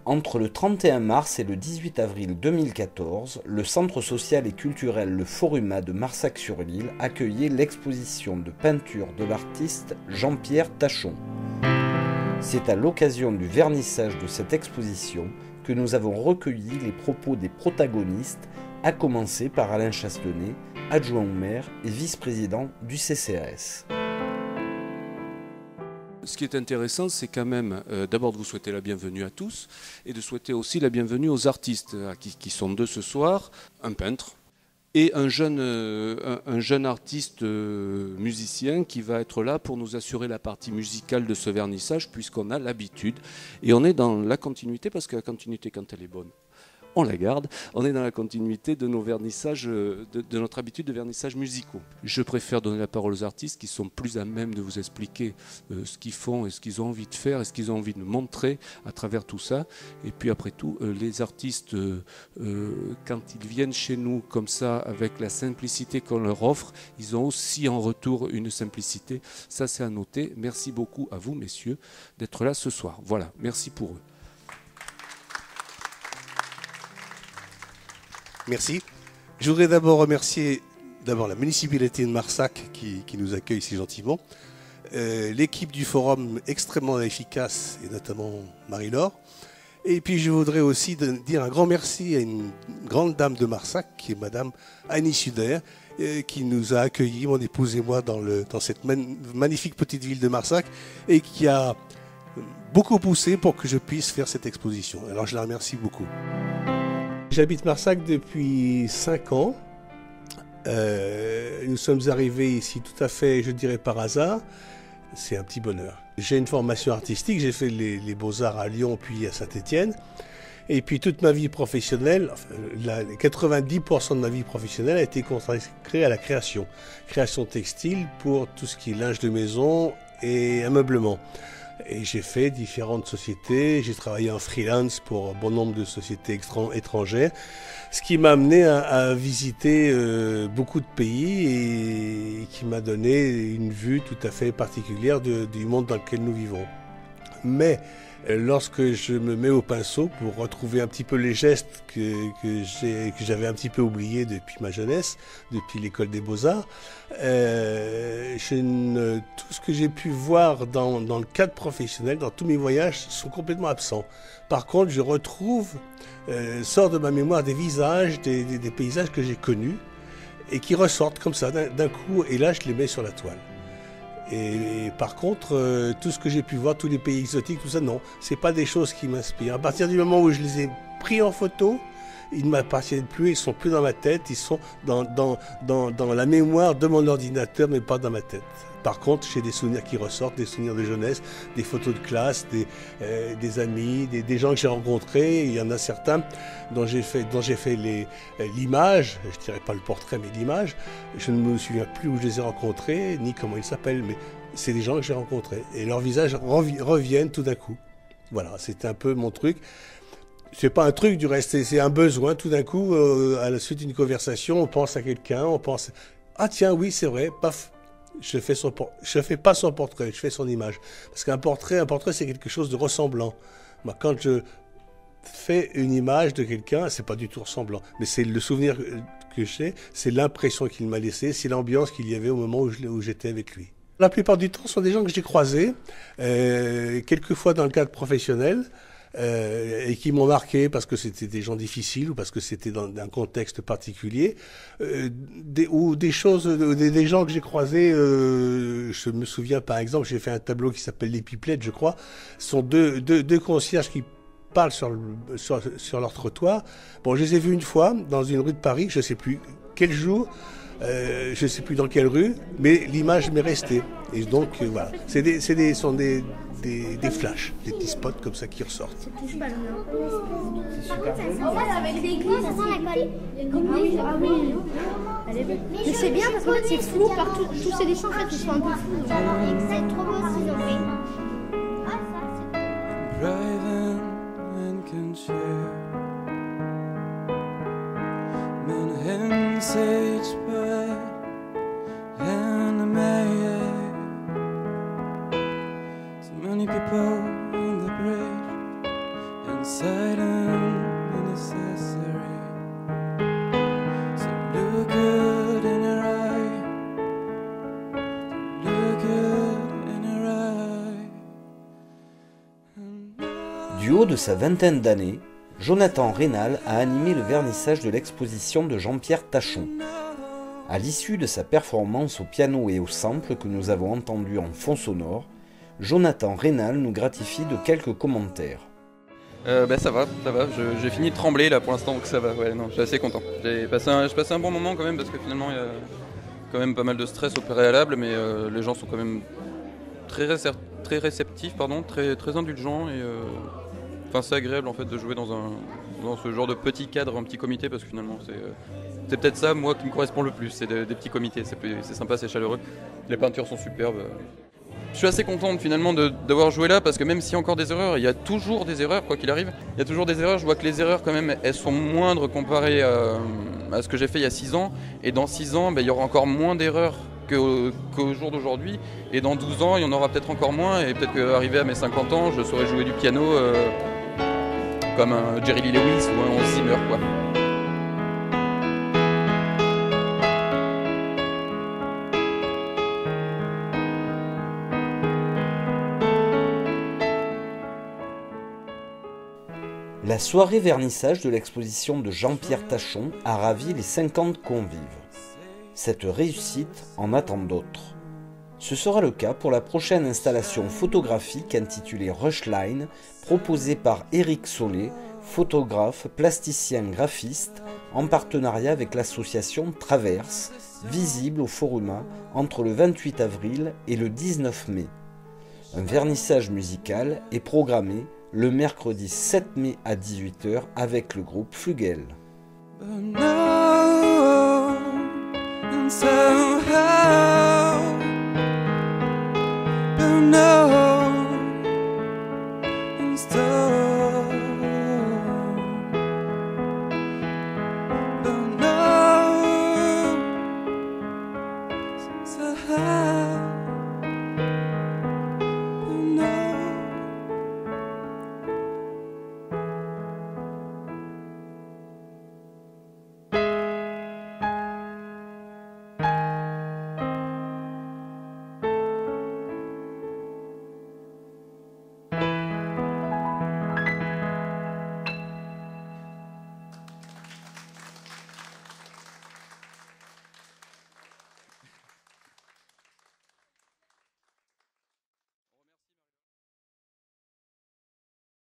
Entre le 31 mars et le 18 avril 2014, le centre social et culturel Le Foruma de Marsac-sur-l'Île accueillait l'exposition de peinture de l'artiste Jean-Pierre Tachon. C'est à l'occasion du vernissage de cette exposition que nous avons recueilli les propos des protagonistes, à commencer par Alain Chastenay, adjoint au maire et vice-président du CCAS. Ce qui est intéressant, c'est quand même d'abord de vous souhaiter la bienvenue à tous et de souhaiter aussi la bienvenue aux artistes qui sont deux ce soir, un peintre et un jeune artiste musicien qui va être là pour nous assurer la partie musicale de ce vernissage puisqu'on a l'habitude et on est dans la continuité parce que la continuité quand elle est bonne, on la garde, on est dans la continuité de nos vernissages, de notre habitude de vernissages musicaux. Je préfère donner la parole aux artistes qui sont plus à même de vous expliquer ce qu'ils font et ce qu'ils ont envie de faire et ce qu'ils ont envie de montrer à travers tout ça. Et puis après tout, les artistes, quand ils viennent chez nous comme ça, avec la simplicité qu'on leur offre, ils ont aussi en retour une simplicité. Ça, c'est à noter. Merci beaucoup à vous, messieurs, d'être là ce soir. Voilà, merci pour eux. Merci. Je voudrais d'abord remercier la municipalité de Marsac qui nous accueille si gentiment, l'équipe du forum extrêmement efficace et notamment Marie-Laure. Et puis je voudrais aussi dire un grand merci à une grande dame de Marsac qui est Madame Annie Suder qui nous a accueillis, mon épouse et moi, dans cette magnifique petite ville de Marsac et qui a beaucoup poussé pour que je puisse faire cette exposition. Alors je la remercie beaucoup. J'habite Marsac depuis 5 ans. Nous sommes arrivés ici tout à fait, je dirais, par hasard. C'est un petit bonheur. J'ai une formation artistique, j'ai fait les Beaux-Arts à Lyon puis à Saint-Étienne. Et puis toute ma vie professionnelle, 90% de ma vie professionnelle a été consacrée à la création. Création textile pour tout ce qui est linge de maison et ameublement. Et j'ai fait différentes sociétés, j'ai travaillé en freelance pour un bon nombre de sociétés étrangères, ce qui m'a amené à visiter beaucoup de pays et qui m'a donné une vue tout à fait particulière du monde dans lequel nous vivons. Mais lorsque je me mets au pinceau pour retrouver un petit peu les gestes que j'avais un petit peu oubliés depuis ma jeunesse, depuis l'école des Beaux-Arts, tout ce que j'ai pu voir dans le cadre professionnel, dans tous mes voyages, sont complètement absents. Par contre, je retrouve, sort de ma mémoire des visages, des paysages que j'ai connus et qui ressortent comme ça d'un coup, et là je les mets sur la toile. Et par contre, tout ce que j'ai pu voir, tous les pays exotiques, tout ça, non, c'est pas des choses qui m'inspirent. À partir du moment où je les ai pris en photo, ils ne m'appartiennent plus, ils sont plus dans ma tête, ils sont dans la mémoire de mon ordinateur, mais pas dans ma tête. Par contre, j'ai des souvenirs qui ressortent, des souvenirs de jeunesse, des photos de classe, des amis, des gens que j'ai rencontrés. Il y en a certains dont j'ai fait l'image, je dirais pas le portrait, mais l'image. Je ne me souviens plus où je les ai rencontrés, ni comment ils s'appellent, mais c'est des gens que j'ai rencontrés. Et leurs visages reviennent tout d'un coup. Voilà, c'était un peu mon truc. C'est pas un truc du reste, c'est un besoin. Tout d'un coup, à la suite d'une conversation, on pense à quelqu'un, on pense « Ah tiens, oui, c'est vrai, paf !» Je fais pas son portrait, je fais son image. Parce qu'un portrait, c'est quelque chose de ressemblant. Moi, quand je fais une image de quelqu'un, c'est pas du tout ressemblant. Mais c'est le souvenir que j'ai, c'est l'impression qu'il m'a laissé, c'est l'ambiance qu'il y avait au moment où j'étais avec lui. La plupart du temps, ce sont des gens que j'ai croisés, quelquefois dans le cadre professionnel, et qui m'ont marqué parce que c'était des gens difficiles ou parce que c'était dans un contexte particulier, ou des choses, des gens que j'ai croisés. Je me souviens par exemple, j'ai fait un tableau qui s'appelle Les Pipelettes, je crois. Ce sont deux concierges qui parlent sur leur trottoir. Bon, je les ai vus une fois dans une rue de Paris, je ne sais plus quel jour. Je ne sais plus dans quelle rue, mais l'image m'est restée. Et donc voilà, sont des flashs, des petits spots comme ça qui ressortent. C'est super beau. Avec l'église, ça sent la colle. Ah oui. Mais c'est bien parce qu'en fait c'est flou partout. Tous ces dessins en fait ils sont un peu flous. C'est trop beau ce qu'ils ont fait. Ah ça Many people on the bridge inside sa vingtaine d'années, Jonathan Rénal a animé le vernissage de l'exposition de Jean-Pierre Tachon. À l'issue de sa performance au piano et au sample que nous avons entendu en fond sonore, Jonathan Rénal nous gratifie de quelques commentaires. Ça va, j'ai fini de trembler là pour l'instant, donc ça va, ouais, non, je suis assez content. J'ai passé un bon moment quand même, parce que finalement il y a quand même pas mal de stress au préalable, mais les gens sont quand même très réceptifs, très indulgents, et c'est agréable en fait de jouer dans ce genre de petit cadre, un petit comité, parce que finalement c'est peut-être ça moi qui me correspond le plus, c'est des petits comités, c'est sympa, c'est chaleureux, les peintures sont superbes. Je suis assez contente finalement d'avoir joué là, parce que même s'il y a encore des erreurs, il y a toujours des erreurs, quoi qu'il arrive. Il y a toujours des erreurs, je vois que les erreurs quand même, elles sont moindres comparées à ce que j'ai fait il y a 6 ans. Et dans 6 ans, il y aura encore moins d'erreurs qu'au jour d'aujourd'hui. Et dans 12 ans, il y en aura peut-être encore moins. Et peut-être qu'arrivé à mes 50 ans, je saurais jouer du piano comme un Jerry Lee Lewis ou un Hans Zimmer, quoi. La soirée vernissage de l'exposition de Jean-Pierre Tachon a ravi les 50 convives. Cette réussite en attend d'autres. Ce sera le cas pour la prochaine installation photographique intitulée Rushline, proposée par Éric Solé, photographe, plasticien, graphiste, en partenariat avec l'association Traverse, visible au Foruma entre le 28 avril et le 19 mai. Un vernissage musical est programmé le mercredi 7 mai à 18 h avec le groupe Flugel. So high.